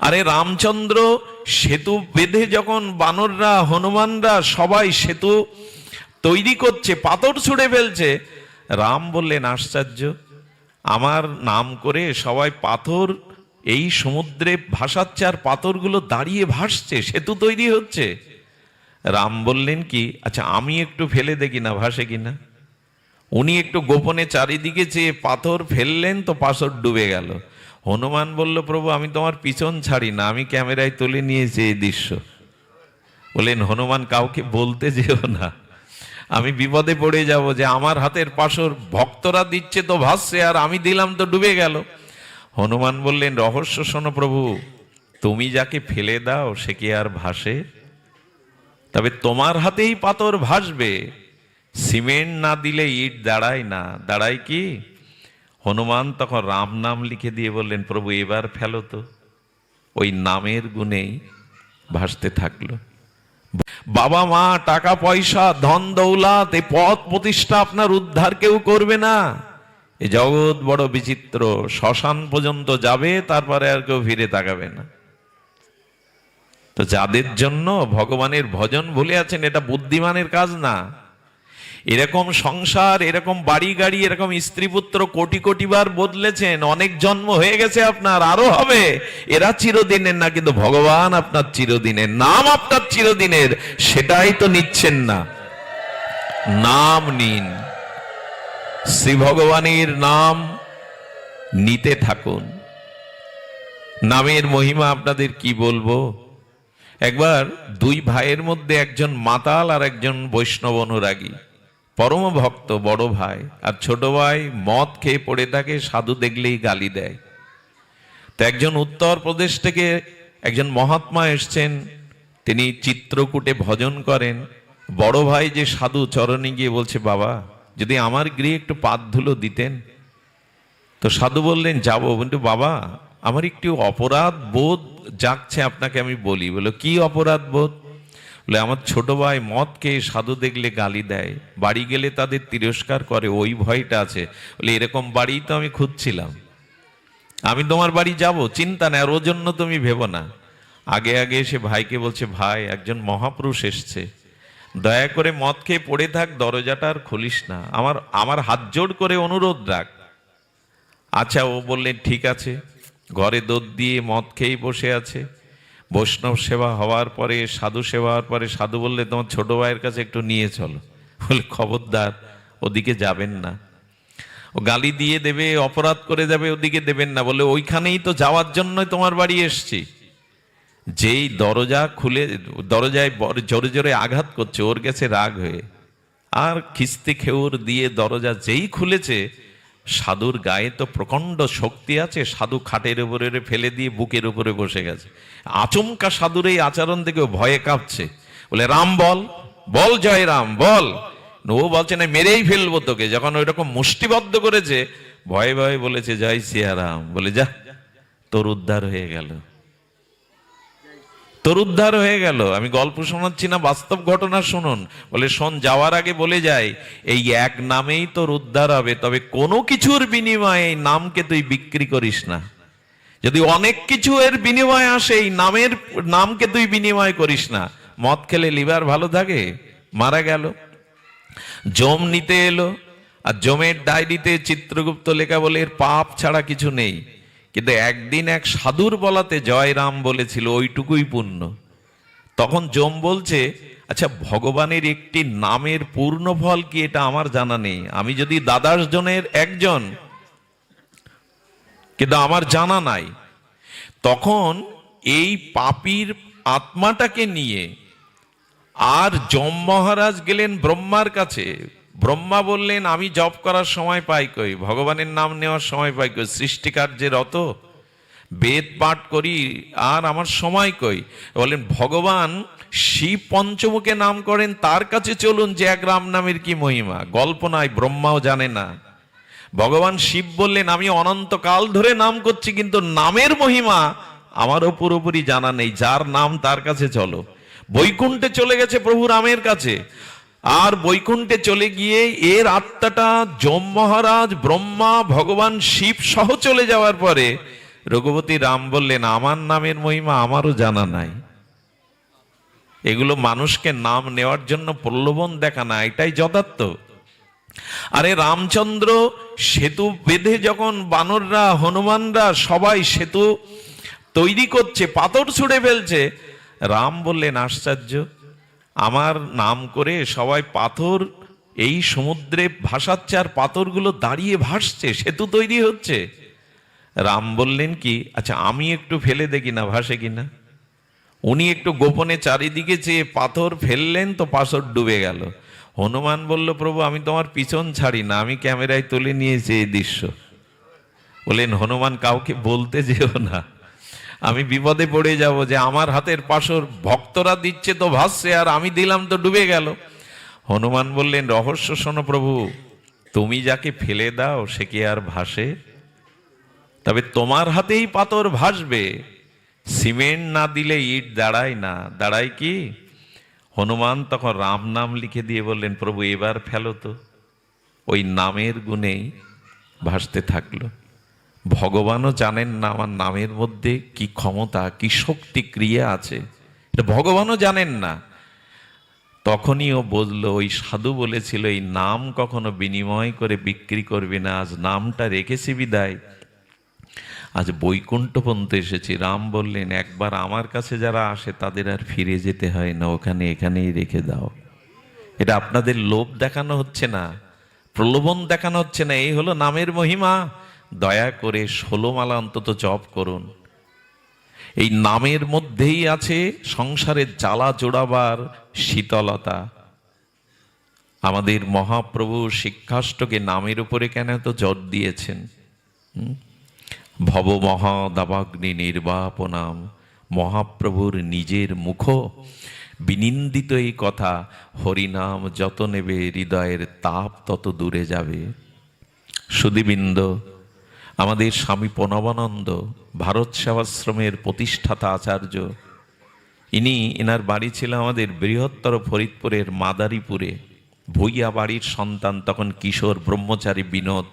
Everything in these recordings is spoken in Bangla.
আরে রামচন্দ্র সেতু বেঁধে যখন বানররা, হনুমানরা সবাই সেতু তৈরি করছে, পাথর ছুঁড়ে ফেলছে, রাম বললেন আশ্চর্য, আমার নাম করে সবাই পাথর এই সমুদ্রে ভাসাচ্ছে আর পাথরগুলো দাঁড়িয়ে ভাসছে, সেতু তৈরি হচ্ছে। রাম বললেন কি, আচ্ছা আমি একটু ফেলে দেখি না ভাসে কিনা। উনি একটু গোপনে চারিদিকে চেয়ে পাথর ফেললেন, তো পাথর ডুবে গেল। হনুমান বলল, প্রভু আমি তোমার পিছন ছাড়ি না, আমি ক্যামেরায় তুলে নিয়েছি এই দৃশ্য। বললেন হনুমান, কাউকে বলতে যেও না, আমি বিপদে পড়ে যাব, যে আমার হাতের পাথর ভক্তরা দিচ্ছে তো ভাসছে, আর আমি দিলাম তো ডুবে গেল। হনুমান বললেন, রহস্য শোনো প্রভু, তুমি যাকে ফেলে দাও সে কি আর ভাসে? তবে তোমার হাতেই পাথর ভাসবে, সিমেন্ট না দিলে ইট দাঁড়ায় না। দাঁড়ায় কি? হনুমান তখন রাম নাম লিখে দিয়ে বললেন, প্রভু এবার ফেলো তো। ওই নামের গুণেই ভাসতে থাকলো। বাবা মা, টাকা পয়সা, ধন দৌলত, এই পদ প্রতিষ্ঠা আপনার উদ্ধার কেউ করবে না। এই জগৎ বড় বিচিত্র, শ্মশান পর্যন্ত যাবে, তারপরে আর কেউ ফিরে তাকাবে না। তো যাদের জন্য ভগবানের ভজন ভুলে আছেন, এটা বুদ্ধিমানের কাজ না। এরকম সংসার, এরকম বাড়ি গাড়ি, এরকম স্ত্রী পুত্র কোটি কোটি বার বদলেছেন, অনেক জন্ম হয়ে গেছে আপনার, আরো হবে। এরা চিরদিনের না, কিন্তু ভগবান আপনার চিরদিনের, নাম আপনার চিরদিনের, সেটাই তো নিচ্ছেন না। নাম নিন, শ্রী ভগবানের নাম নিতে থাকুন। নামের মহিমা আপনাদের কি বলবো। একবার দুই ভাইয়ের মধ্যে একজন মাতাল আর একজন বৈষ্ণব অনুরাগী, পরম ভক্ত বড় ভাই, আর ছোট ভাই মদ খেয়ে পড়ে থাকে, সাধু দেখলেই গালি দেয়। তো একজন উত্তরপ্রদেশ থেকে একজন মহাত্মা এসছেন, তিনি চিত্রকূটে ভজন করেন। বড় ভাই যে সাধু, চরণে গিয়ে বলছে, বাবা যদি আমার গৃহে একটু পাত ধুলো দিতেন। তো সাধু বললেন, যাবো, কিন্তু বাবা আমার একটু অপরাধ বোধ জাগছে, আপনাকে আমি বলি। বলো কি অপরাধ বোধ? বলে আমার ছোট ভাই মদ খেয়ে সাধু দেখলে গালি দেয়, বাড়ি গেলে তাদের তিরস্কার করে, ওই ভয়টা আছে। বলে এরকম বাড়ি তো আমি খুঁজছিলাম, আমি তোমার বাড়ি যাব, চিন্তা নেই, আর ওর জন্য তুমি ভেবো না। আগে আগে এসে ভাইকে বলছে, ভাই একজন মহাপুরুষ এসছে, দয়া করে মদ খেয়ে পড়ে থাক, দরজাটা আর খুলিস না, আমার হাত জোড় করে অনুরোধ রাখ। আচ্ছা, ও বললেন ঠিক আছে। ঘরে দুধ দিয়ে মদ খেয়েই বসে আছে। বৈষ্ণব সেবা হওয়ার পরে, সাধু সেবা হওয়ার পরে সাধু বললে, তোমার ছোট ভাইয়ের কাছে একটু নিয়ে চলো। বলে খবরদার, ওদিকে যাবেন না, ও গালি দিয়ে দেবে, অপরাধ করে যাবে, ওদিকে দেবেন না। বলে ওইখানেই তো যাওয়ার জন্যই তোমার বাড়ি এসছি। যেই দরজা খুলে, দরজায় জোরে জোরে আঘাত করছে, ওর গেছে রাগ হয়ে, আর খিস্তি খেউর দিয়ে দরজা যেই খুলেছে, সাধুর গায়ে তো প্রচণ্ড শক্তি আছে, সাধু খাটের উপরে ফেলে দিয়ে বুকের উপরে বসে গেছে। আচমকা সাধুর এই আচরণ থেকে ভয়ে কাঁপছে। বলে রাম বল, বল জয় রাম বল। ও বলছে না, মেরেই ফেলবো তোকে। যখন ওই রকম মুষ্টিবদ্ধ করেছে, ভয়ে ভয়ে বলেছে, জয় সিয়ারাম। বলে যা, তোর উদ্ধার হয়ে গেল, তোর উদ্ধার হয়ে গেল। আমি গল্প শোনাচ্ছি না, বাস্তব ঘটনা শুনুন। বলে শোন, যাওয়ার আগে বলে যায়, এই এক নামেই তোর উদ্ধার হবে, তবে কোনো কিছুর বিনিময়ে এই নামকে তুই বিক্রি করিস না। যদি অনেক কিছু এর বিনিময়ে আসে, এই নামকে তুই বিনিময় করিস না। মদ খেলে লিভার ভালো থাকে, মারা গেল। জম নিতে এলো, আর জমের ডায়েরিতে চিত্রগুপ্ত লেখা, বলে এর পাপ ছাড়া কিছু নেই, কিন্তু একদিন এক সাধুর বলাতে জয় রাম বলেছিল, ওইটুকুই পুণ্য। তখন জম বলছে, আচ্ছা ভগবানের একটি নামের পূর্ণ ফল কি, এটা আমার জানা নেই, আমি যদি দ্বাদশ জনের একজন, কিন্তু আমার জানা নাই। তখন এই পাপীর আত্মাটাকে নিয়ে আর যম মহারাজ গেলেন ব্রহ্মার কাছে। ব্রহ্মা বললেন, আমি জপ করার সময় পাই কই, ভগবানের নাম নেওয়ার সময় পাই কই, সৃষ্টিকার্যের অত বেদ পাঠ করি, আর আমার সময় কই। বলেন ভগবান শিব পঞ্চমুখে নাম করেন, তার কাছে চলুন, যে এক রাম নামের কি মহিমা, গল্প নয়, ব্রহ্মাও জানে না। ভগবান শিব বললেন, আমি অনন্তকাল ধরে নাম করছি, কিন্তু নামের মহিমা আমারও পুরোপুরি জানা নেই, যার নাম তার কাছে চলো। বৈকুণ্ঠে চলে গেছে প্রভু রামের কাছে, আর বৈকুণ্ঠে চলে গিয়ে এর আত্মাটা যম মহারাজ, ব্রহ্মা, ভগবান শিব সহ চলে যাওয়ার পরে রঘুপতি রাম বললেন, আমার নামের মহিমা আমারও জানা নাই। এগুলো মানুষকে নাম নেওয়ার জন্য প্রলোভন দেখানো, এটাই যথার্থ। আরে রামচন্দ্র সেতু বেঁধে যখন বানররা, হনুমানরা সবাই সেতু তৈরি করছে, পাথর ছুঁড়ে ফেলছে, রাম বললেন, আশ্চর্য, আমার নাম করে সবাই পাথর এই সমুদ্রে ভাসাচ্ছে, আর পাথরগুলো দাঁড়িয়ে ভাসছে, সেতু তৈরি হচ্ছে। রাম বললেন কি, আচ্ছা আমি একটু ফেলে দেখি না ভাসে কিনা। উনি একটু গোপনে চারিদিকে চেয়ে পাথর ফেললেন, তো পাথর ডুবে গেল। হনুমান বলল, প্রভু আমি তোমার পিছন ছাড়ি না, আমি ক্যামেরায় তুলে নিয়েছি এই দৃশ্য। বললেন, হনুমান কাউকে বলতে যেও না, আমি বিপদে পড়ে যাব, যে আমার হাতের পাথর ভক্তরা দিচ্ছে তো ভাসছে, আর আমি দিলাম তো ডুবে গেল। হনুমান বললেন, রহস্য শোনো প্রভু, তুমি যাকে ফেলে দাও সে কি আর ভাসে? তবে তোমার হাতেই পাথর ভাসবে। সিমেন্ট না দিলে ইট দাঁড়ায় না, দাঁড়ায় কি? হনুমান তখন রাম নাম লিখে দিয়ে বললেন, প্রভু এবার ফেলো তো। ওই নামের গুণেই ভাসতে থাকলো। ভগবানও জানেন না আমার নামের মধ্যে কি ক্ষমতা, কি শক্তি ক্রিয়া আছে, এটা ভগবানও জানেন না। তখনই ও বুঝলো, ওই সাধু বলেছিল এই নাম কখনো বিনিময় করে বিক্রি করবে না, আজ নামটা রেখেছি বিদায় আজ বৈকুণ্ঠ পর্যন্ত এসেছি। রাম বললেন, একবার আমার কাছে যারা আসে তাদের আর ফিরে যেতে হয় না, ওখানে এখানেই রেখে দাও। এটা আপনাদের লোভ দেখানো হচ্ছে না, প্রলোভন দেখানো হচ্ছে না, এই হলো নামের মহিমা। দয়া করে 16 মালা অন্তত জপ করুন। এই নামের মধ্যেই আছে সংসারের জ্বালা জোড়াবার শীতলতা। আমাদের মহাপ্রভু শিক্ষাষ্টকে নামের উপরে কেন এত জোর দিয়েছেন? ভব মহাদাবাগ্নি নির্বাপনাম, মহাপ্রভুর নিজের মুখ বিনিন্দিত এই কথা, হরিনাম যত নেবে হৃদয়ের তাপ তত দূরে যাবে। সুধীবৃন্দ, আমাদের স্বামী প্রণবানন্দ ভারত সেবাশ্রমের প্রতিষ্ঠাতা আচার্য, এনার বাড়ি ছিল আমাদের বৃহত্তর ফরিদপুরের মাদারীপুরে। ভুইয়া বাড়ির সন্তান, তখন কিশোর ব্রহ্মচারী বিনোদ।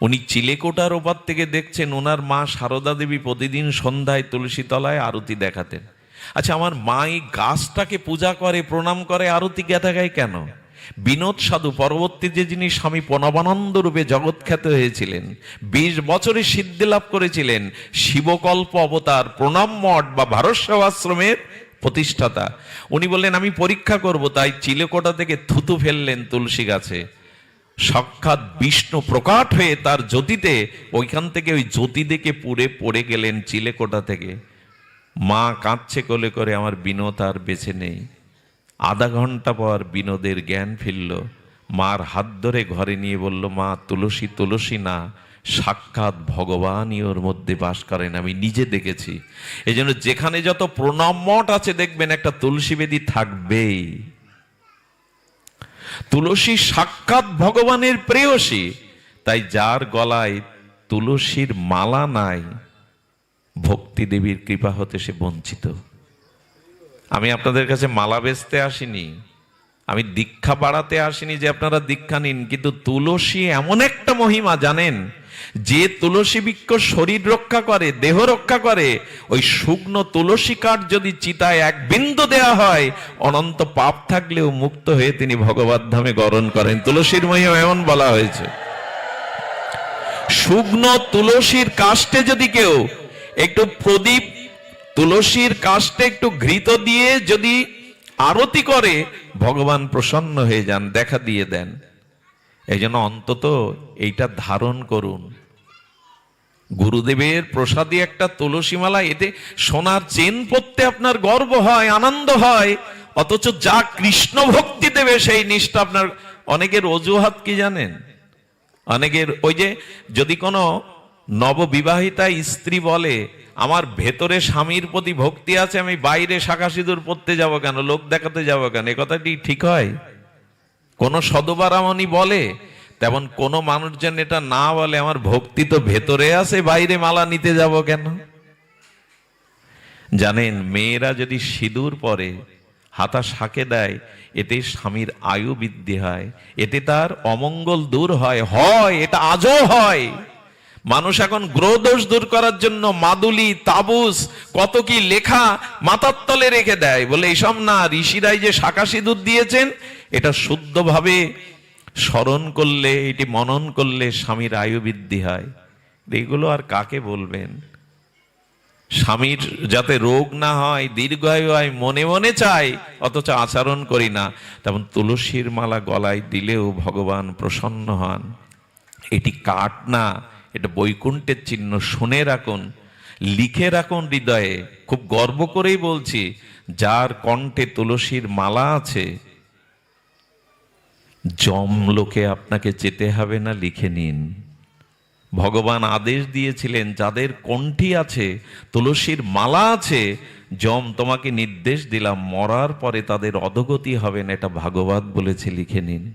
উনি চিলেকোটার ওপার থেকে দেখছেন ওনার মা সারদা দেবী প্রতিদিন সন্ধ্যায় তুলসী তলায় আরতি দেখাতেন। আচ্ছা, আমার মা এই গাছটাকে পূজা করে, প্রণাম করে, আরতি দেখায় কেন? বিনোদ সাধু পরবর্তীতে যিনি স্বামী প্রণবানন্দ রূপে জগৎখ্যাত হয়েছিলেন, 20 বছরে সিদ্ধি লাভ করেছিলেন, শিবকল্প অবতার, প্রণাম মঠ বা ভারত সেবাশ্রমের প্রতিষ্ঠাতা। উনি বললেন আমি পরীক্ষা করব, তাই চিলেকোটা থেকে থুতু ফেললেন তুলসী গাছে। সাক্ষাৎ বিষ্ণু প্রকাট হয়ে তার জ্যোতিতে, ওইখান থেকে ওই জ্যোতি দেখে পুড়ে পড়ে গেলেন চিলেকোটা থেকে। মা কাঁদছে কোলে করে, আমার বিনোদ আর বেঁচে নেই। আধা ঘন্টা পর বিনোদের জ্ঞান ফিরল। মার হাত ধরে ঘরে নিয়ে বলল, মা তুলসী তুলসী না, সাক্ষাৎ ভগবানই ওর মধ্যে বাস করেন, আমি নিজে দেখেছি। এই জন্য যেখানে যত প্রণাম মঠ আছে দেখবেন একটা তুলসী বেদী থাকবেই। তুলসী সাক্ষাৎ ভগবানের প্রেয়সী, তাই যার গলায় তুলসীর মালা নাই, ভক্তি দেবীর কৃপা হতে সে বঞ্চিত। আমি আপনাদের কাছে মালা বেচতে আসিনি, আমি দীক্ষা বাড়াতে আসিনি যে আপনারা দীক্ষা নিন। কিন্তু তুলসী এমন একটা মহিমা জানেন, যে তুলসী বৃক্ষ শরীর রক্ষা করে, দেহ রক্ষা করে, ওই শুকনো তুলসী কাঠ যদি চিতায় এক বিন্দু দেয়া হয়, অনন্ত পাপ থাকলেও মুক্ত হয়ে তিনি ভগবত ধামে গমন করেন। তুলসীর মহিমা এমন বলা হয়েছে। শুকনো তুলসীর কাষ্ঠে যদি কেউ একটু প্রদীপ, তুলসীর কাষ্ঠে একটু ঘৃত দিয়ে যদি আরতি করে, ভগবান প্রসন্ন হয়ে যান, দেখা দিয়ে দেন। এই জন্য অন্তত এইটা ধারণ করুন। গুরুদেবের প্রসাদী একটা তুলসী মালা, এতে সোনার চেন পরতে আপনার গর্ব হয়, আনন্দ হয়, অথচ যা কৃষ্ণ ভক্তি দেবে সেই নিষ্ঠা আপনার। অনেকের অজুহাত কি জানেন? অনেকের ওই যে, যদি কোনো নববিবাহিতা স্ত্রী বলে আমার ভেতরে স্বামীর প্রতি ভক্তি আছে, আমি বাইরে শাখা সিঁদুর পরতে যাব কেন, লোক দেখাতে যাব কেন, এ কথাটি ঠিক হয়? কোন সদবারামণি বলে, তেমন কোন মানুষজন এটা না বলে, আমার ভক্তি তো ভেতরে আছে, বাইরে মালা নিতে যাব কেন? জানেন, মেয়েরা যদি সিঁদুর পরে, হাতা শাঁকে দেয়, এতে স্বামীর আয়ু বৃদ্ধি হয়, এতে তার অমঙ্গল দূর হয়। এটা আজও হয়। মানুষ এখন গ্রহ দোষ দূর করার জন্য মাদুলি, তাবিজ, কত কি লেখা মাথার তলে রেখে দেয়, বলে এইসব না, ঋষিরাই যে শাঁখা সিঁদুর দিয়েছেন এটা শুদ্ধভাবে স্মরণ করলে, এটি মনন করলে স্বামীর আয়ু বৃদ্ধি হয়। এগুলো আর কাকে বলবেন? স্বামীর যাতে রোগ না হয়, দীর্ঘায়ু হয়, মনে মনে চাই, অথচ আচরণ করি না। তেমন তুলসীর মালা গলায় দিলেও ভগবান প্রসন্ন হন। এটি কাঠ না, এটা বৈকুণ্ঠের চিহ্ন। শুনে রাখুন, লিখে রাখুন হৃদয়ে। খুব গর্ব করেই বলছি, যার কণ্ঠে তুলসীর মালা আছে, যমলোকে আপনাকে যেতে হবে না, লিখে নিন। ভগবান আদেশ দিয়েছিলেন, যাদের কণ্ঠী আছে, তুলসীর মালা আছে, যম তোমাকে নির্দেশ দিলাম, মরার পরে তাদের অধোগতি হবে না, এটা ভাগবত বলেছে, লিখে নিন।